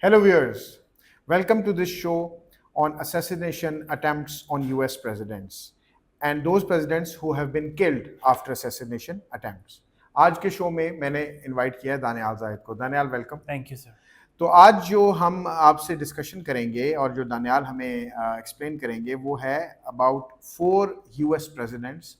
Hello, viewers. Welcome to this show on assassination attempts on US presidents and those presidents who have been killed after assassination attempts. आज के show में मैंने invite किया है दानियाल जाहिद को। Daniyal welcome. Thank you sir. तो आज जो हम आपसे डिस्कशन करेंगे और जो दानियाल हमें एक्सप्लेन करेंगे वो है अबाउट 4 यूएस प्रेसिडेंट्स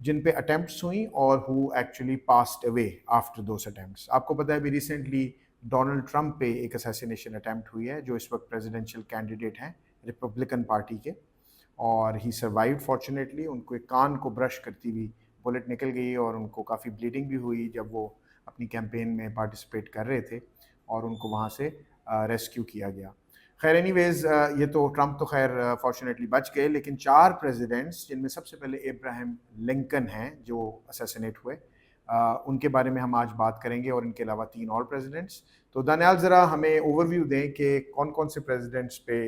जिन पे अटेम्प्ट्स हुई और who actually passed away after those attempts. आपको पता है अभी रिसेंटली डोनाल्ड ट्रंप पे एक असैसिनेशन अटेम्प्ट हुई है, जो इस वक्त प्रेसिडेंशियल कैंडिडेट हैं रिपब्लिकन पार्टी के, और ही सर्वाइव्ड फॉर्चुनेटली। उनको एक कान को ब्रश करती हुई बुलेट निकल गई और उनको काफ़ी ब्लीडिंग भी हुई जब वो अपनी कैंपेन में पार्टिसिपेट कर रहे थे और उनको वहाँ से रेस्क्यू किया गया। खैर एनीवेज, ये तो ट्रंप तो खैर फॉर्चुनेटली बच गए, लेकिन 4 प्रेसिडेंट्स जिनमें सबसे पहले अब्राहम लिंकन हैं जो असैसिनेट हुए, उनके बारे में हम आज बात करेंगे, और इनके अलावा 3 और प्रेसिडेंट्स। तो दानियाल ज़रा हमें ओवरव्यू दें कि कौन कौन से प्रेसिडेंट्स पे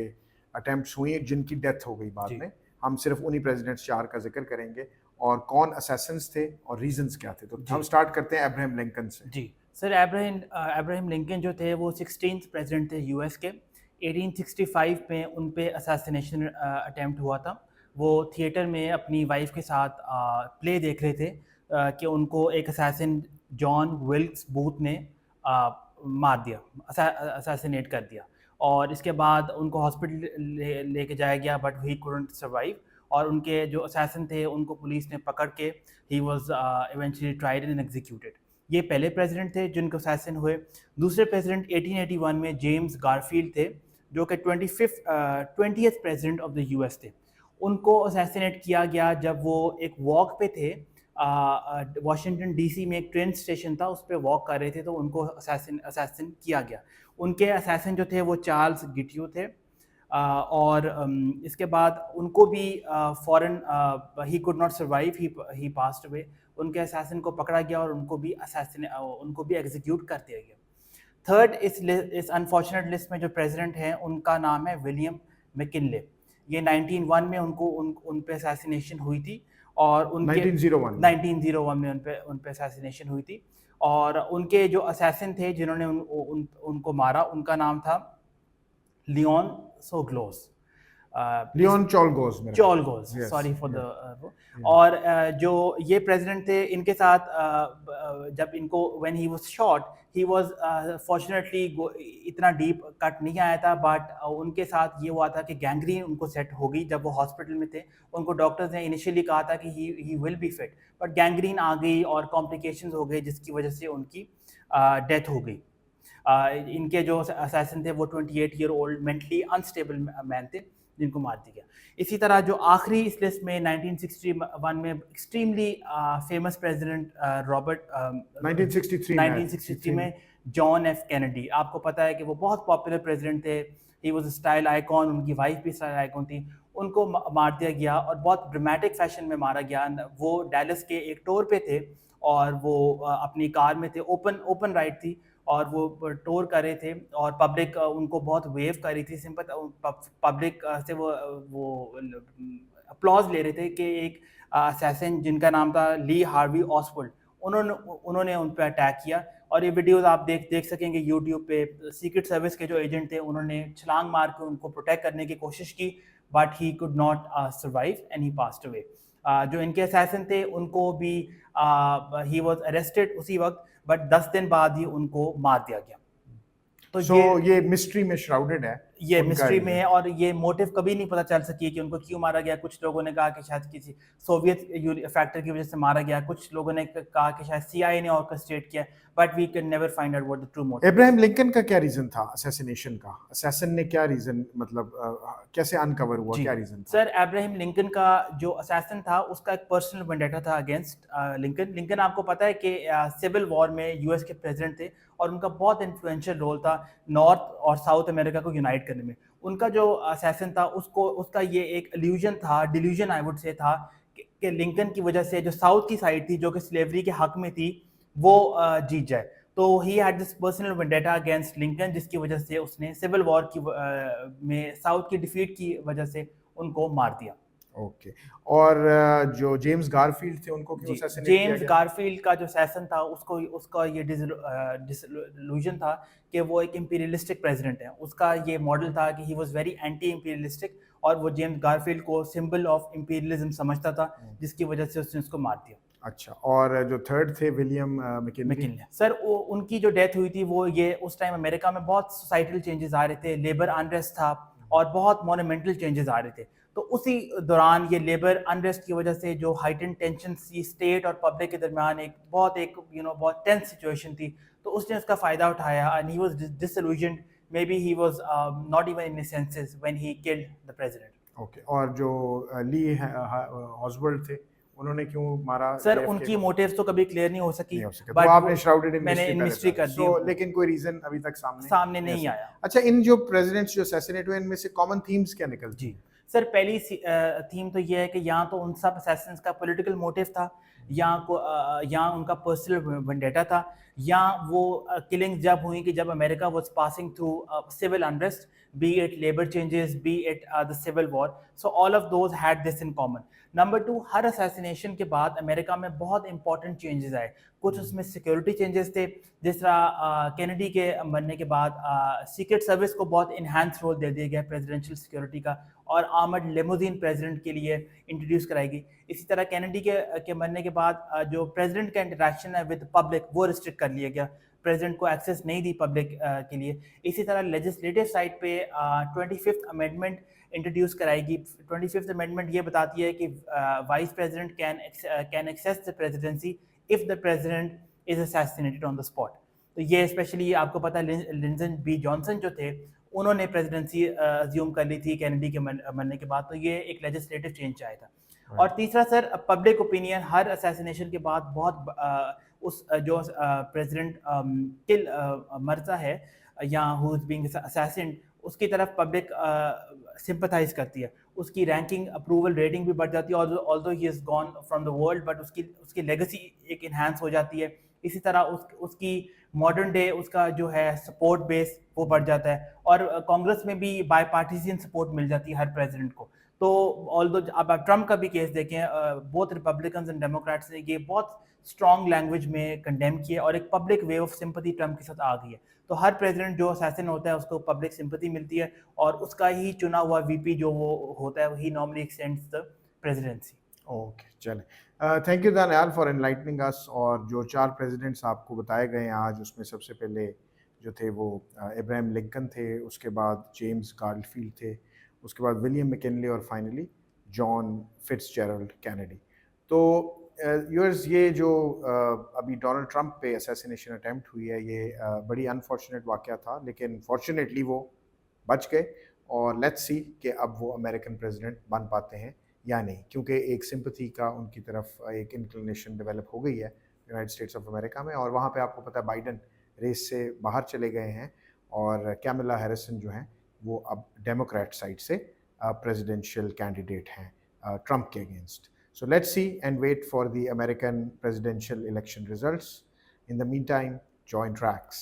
अटेम्प्ट्स हुई जिनकी डेथ हो गई बाद जी। में। हम सिर्फ उन्हीं प्रेसिडेंट्स 4 का जिक्र करेंगे और कौन असैसिन्स थे और रीजंस क्या थे। तो जी। हम स्टार्ट करते हैं अब्राहम लिंकन से। जी सर, अब्राहम लिंकन जो थे वो 16th प्रेसिडेंट थे यूएस के। 1865 में उन पे असैसिनेशन अटेम्प्ट हुआ था। वो थिएटर में अपनी वाइफ के साथ प्ले देख रहे थे कि उनको एक असैसिन जॉन विल्क्स बूथ ने मार दिया, असैसिनेट कर दिया, और इसके बाद उनको हॉस्पिटल लेके जाया गया, बट ही कुडंट सर्वाइव। और उनके जो असैसिन थे उनको पुलिस ने पकड़ के he was eventually tried and executed. ये पहले प्रेसिडेंट थे जिनको असैसिन हुए। दूसरे प्रेसिडेंट 1881 में जेम्स गारफील्ड थे, जो कि 20th president of the US थे। उनको असैसिनेट किया गया जब वो एक वॉक पे थे, वाशिंगटन डीसी में एक ट्रेन स्टेशन था, उस पर वॉक कर रहे थे, तो उनको असैसिन किया गया। उनके असैसिन जो थे वो चार्ल्स गिटियो थे, और इसके बाद उनको भी foreign he could not survive, he passed away. उनके असैसिन को पकड़ा गया और उनको भी एग्जीक्यूट कर दिया गया। थर्ड इस अनफॉर्चुनेट लिस्ट में जो प्रेसिडेंट हैं उनका नाम है विलियम मैकिनले। ये 1901 में उन पे असैसिनेशन हुई थी, और उनके 1901 में उन पे असैसिनेशन हुई थी। और उनके जो असैसिन थे जिन्होंने उनको मारा, उनका नाम था लियोन सोग्लोस, Leon Czolgosz, sorry for the. और जो ये प्रेसिडेंट थे, इनके साथ जब इनको when he was shot, he was fortunately इतना डीप कट नहीं आया था, बट उनके साथ ये हुआ था कि गैंग्रीन उनको सेट हो गई जब वो हॉस्पिटल में थे। उनको डॉक्टर्स ने इनिशियली कहा था कि he will be fit, but gangrene आ गई और कॉम्प्लिकेशंस हो गए, जिसकी वजह से उनकी डेथ हो गई। इनके जो असैसिन थे वो 28 year old mentally unstable man थे, जिनको मार दिया गया। इसी तरह जो आखिरी इस लिस्ट में 1961 में एक्सट्रीमली फेमस प्रेसिडेंट रॉबर्ट 1963 में जॉन एफ कैनेडी। आपको पता है कि वो बहुत पॉपुलर प्रेसिडेंट थे, he was a style icon, उनकी वाइफ भी स्टाइल आइकॉन थी। उनको मार दिया गया और बहुत ड्रामेटिक फैशन में मारा गया। वो डैलस के एक टूर पे थे और वो अपनी कार में थे, ओपन राइड थी, और वो टूर कर रहे थे और पब्लिक उनको बहुत वेव कर रही थी, पब्लिक से वो अप्लॉज ले रहे थे कि एक असैसिन जिनका नाम था ली हार्वी ऑसवाल्ड, उन्होंने उन पर अटैक किया। और ये वीडियोस आप देख सकेंगे यूट्यूब पे। सीक्रेट सर्विस के जो एजेंट थे उन्होंने छलांग मार के उनको प्रोटेक्ट करने की कोशिश की, but he could not survive and he passed away. जो इनके असैसिन थे उनको भी ही वाज अरेस्टेड उसी वक्त, बट 10 दिन बाद ही उनको मार दिया गया। तो ये मिस्ट्री में श्राउडेड है, ये मिस्ट्री में है, और ये मोटिव कभी नहीं पता चल सकी कि उनको क्यों मारा गया। कुछ लोगों ने कहा कि शायद किसी सोवियत फैक्टर की वजह से मारा गया, कुछ लोगों ने कहा कि शायद CIA ने ऑर्केस्ट्रेट किया, but we can never find out what the true motive. Abraham Lincoln का क्या रीजन था असैसिनेशन का? असैसिन ने क्या रीजन, मतलब कैसे अनकवर हुआ, क्या रीजन था? सर, अब्राहम लिंकन का जो असैसिन था उसका एक पर्सनल वेंडेटा था अगेंस्ट लिंकन। आपको पता है कि सिविल वॉर में यूएस के प्रेसिडेंट थे और उनका बहुत इन्फ्लुएंशियल रोल था नॉर्थ और साउथ अमेरिका को यूनाइट करने में। उनका जो असैसिन था उसका ये एक डिल्यूजन आई वुड से था कि लिंकन की वजह से जो साउथ की साइड थी, जो कि स्लेवरी के हक में थी, वो जीत जाए। तो he had this personal vendetta against Lincoln, जिसकी वजह से उसने सिविल वॉर में साउथ की डिफीट की वजह से उनको मार दिया। ओके। और जो जेम्स गारफील्ड थे उनको क्यों जी, असैसिनेट किया जेम्स गया? गारफील्ड का जो सेशन था उसको उसका ये डिsillusion था कि वो एक इंपीरियलिस्टिक प्रेसिडेंट है। उसका ये मॉडल था कि he was very anti imperialistic और वो जेम्स गारफील्ड को सिंबल ऑफ इंपीरियलिज्म समझता था, जिसकी वजह से उसने उसको मार दिया। अच्छा, और जो थर्ड थे विलियम मैकिनली? मैकिनले सर, वो उनकी जो डेथ हुई थी वो ये उस टाइम अमेरिका में बहुत सोसाइटल चेंजेस आ रहे थे, लेबर अनरेस्ट था और बहुत मोनूमेंटल चेंजेस आ रहे थे। तो उसी दौरान ये लेबर अनरेस्ट की वजह से जो हाइटेंड टेंशन थी स्टेट और पब्लिक के दरमियान एक बहुत टेंस सिचुएशन थी, तो उसने उसका फ़ायदा उठाया and he was disillusioned, may be he was not even in his senses when he killed the president. Okay. और जो ली ऑसवर्ल्ड थे उन्होंने क्यों मारा सर, जेएफके उनकी को? मोटिव्स तो कभी क्लियर नहीं हो सकी, नहीं हो सके, तो बट वो आपने श्राउडेड इन मैंने मिस्ट्री इन पहले मिस्ट्री था। कर दी। लेकिन कोई रीजन अभी तक सामने सामने नहीं आ नहीं सका। आया। अच्छा, इन जो प्रेसिडेंट्स जो असैसिनेट हुए इनमें से कॉमन थीम्स क्या निकलती जी। हैं? सर, पहली थीम तो ये है कि या तो उन सब असैसिन्स का पॉलिटिकल मोटिव था, या उनका पर्सनल वेंडेटा था, या वो किलिंग्स जब हुई कि जब America was passing through civil unrest, be it labour changes, be it the civil war, so all of those had this in common. Number 2, हर असैसिनेशन के बाद अमेरिका में बहुत इंपॉर्टेंट चेंजेस आए। कुछ उसमें सिक्योरिटी चेंजेस थे, जिस तरह कैनेडी के मरने के बाद सीक्रेट सर्विस को बहुत इन्हांस रोल दे दिया गया प्रेसिडेंशियल सिक्योरिटी का, और आर्मर्ड लिमोजिन प्रेसिडेंट के लिए इंट्रोड्यूस कराई गई। इसी तरह कैनेडी के मरने के बाद जो प्रेसिडेंट का इंटरेक्शन है विद पब्लिक वो रिस्ट्रिक्ट कर लिया गया, प्रेसिडेंट को एक्सेस नहीं दी पब्लिक के लिए। इसी तरह लेजिस्लेटिव साइड पे 25th अमेंडमेंट इंट्रोड्यूस कराएगी। 25th अमेंडमेंट ये बताती है कि vice president can access the presidency if the president is assassinated on the spot. तो ये स्पेशली आपको पता है लिंडन बी जॉनसन जो थे उन्होंने प्रेसिडेंसी अज्यूम कर ली थी कैनेडी के मरने के बाद, तो ये एक लेजिस्लेटिव चेंज आया था। और तीसरा सर, पब्लिक ओपिनियन हर असैसिनेशन के बाद बहुत जो प्रेसिडेंट किल मरता है या हु इज बीइंग असैसिन, उसकी तरफ पब्लिक सिंपथाइज करती है, उसकी रैंकिंग अप्रूवल रेटिंग भी बढ़ जाती है, और although he is gone from the world, but उसकी उसकी लेगेसी एक इन्हांस हो जाती है। इसी तरह उसकी मॉडर्न डे उसका जो है सपोर्ट बेस वो बढ़ जाता है, और कांग्रेस में भी बाई पार्टीजन सपोर्ट मिल जाती है हर प्रेसिडेंट को। तो ऑल्दो अब आप ट्रम्प का भी केस देखें, बोथ रिपब्लिकन्स एंड डेमोक्रेट्स ने ये बहुत स्ट्रॉन्ग लैंग्वेज में कंडेम किया, और एक public way of sympathy Trump के साथ आ गई है। तो हर प्रेसिडेंट जो असैसिन होता है उसको पब्लिक सिंपथी मिलती है, और उसका ही चुना हुआ वीपी जो वो होता है वही normally extends the presidency. Okay, चलें। Thank you Daniyal for enlightening us. और जो 4 प्रेसिडेंट्स आपको बताए गए हैं आज, उसमें सबसे पहले जो थे वो अब्राहम लिंकन थे, उसके बाद जेम्स गारफील्ड थे, उसके बाद विलियम मैकिनले और फाइनली जॉन फिट्जजेरल्ड कैनेडी। तो व्यूअर्स, ये जो अभी डोनाल्ड ट्रंप पे असैसिनेशन अटेम्प्ट हुई है, ये बड़ी अनफॉर्चुनेट वाक़या था, लेकिन फॉर्चुनेटली वो बच गए। और लेट्स सी कि अब वो अमेरिकन प्रेसिडेंट बन पाते हैं या नहीं, क्योंकि एक सिंपथी का उनकी तरफ एक इंक्लिनेशन डेवलप हो गई है यूनाइटेड स्टेट्स ऑफ अमेरिका में। और वहाँ पे आपको पता है बाइडन रेस से बाहर चले गए हैं, और कैमला हैरिसन जो हैं वो अब डेमोक्रेट साइड से प्रेसिडेंशियल कैंडिडेट हैं ट्रंप के against. So let's see and wait for the American presidential election results. In the meantime, join tracks.